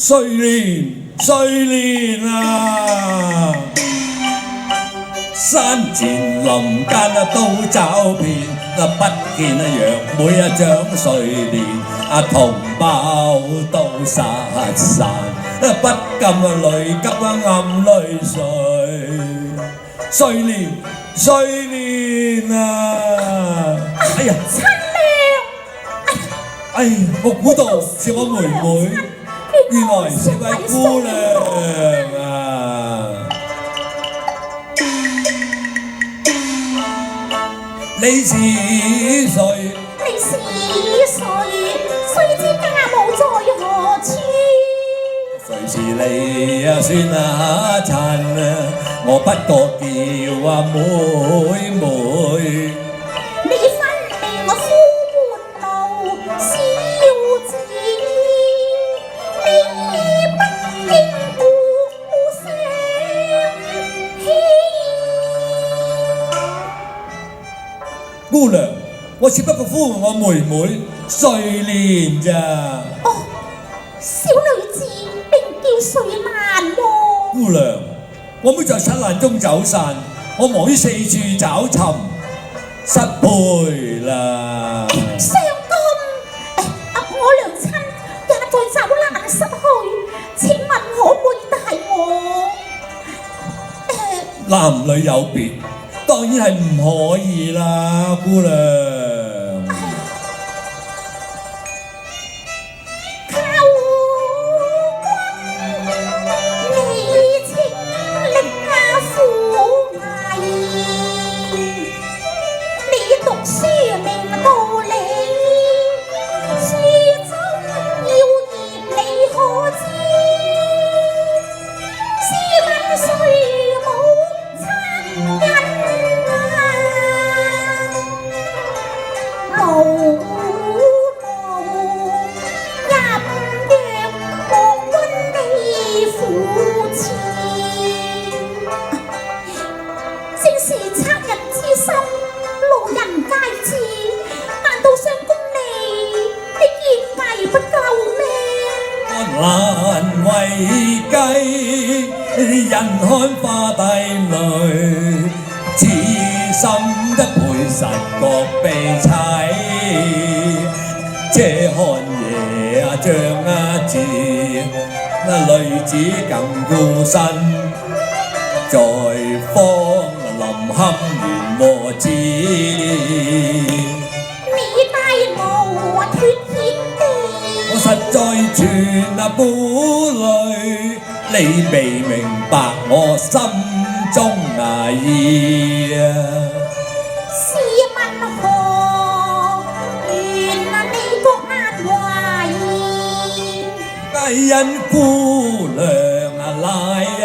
歲年啊！山前林間都找遍，不見楊梅長歲年，同胞都失散，不禁淚急暗淚垂。歲年啊！哎呀，親娘！哎呀，我估到是我妹妹，原來是位姑娘啊！你是誰？你是誰？誰知家母在何處？誰是你啊，孫啊親啊？我不過叫妹妹。你分明我呼喚路小子，你不經故鄉牽。姑娘，我只不過呼喚我妹妹歲年咋。哦，小女子名叫穗蘭喎。姑娘，我妹在七難中走散，我忙於四處找尋，失陪啦。相公，我娘親也在走難失去，請問可會帶我？男女有別，當然係唔可以啦，姑娘。難為繼，人看花帶淚，痴心的配實覺悲凄。這看夜像字，女子更孤身，在荒林堪緣和枝。我實在全苦淚，你未明白我心中意啊！試問何緣你覺難懷？皆因姑娘賴人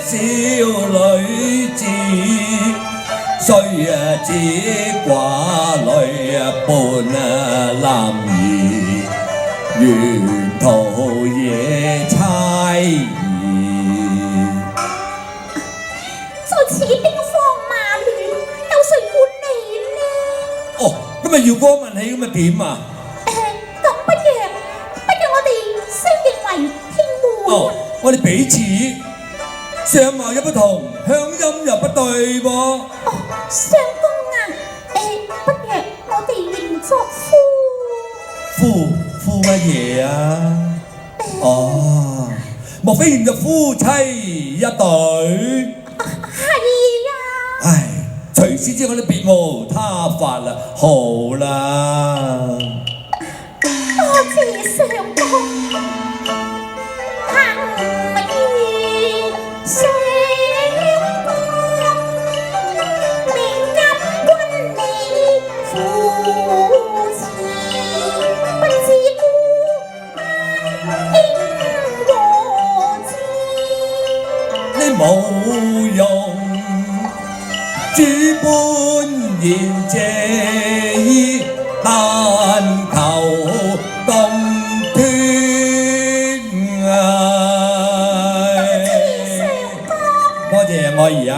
小女子，雖只寡女伴男兒。沿途夜猜疑，在此兵荒馬亂，有誰管你呢？哦，咁咪遙光問起，咁咪點啊？咁不如我哋相認為兄妹。哦，我哋彼此相貌又不同，鄉音又不對噃。哦，相公啊，不如我哋認作夫乜嘢啊？哦，莫非認作夫妻一對？係啊。唉，除此之外，我哋別無他法啦。好啦，多謝相公。無用主般言謝，但求共脱危。多謝愛兒啊！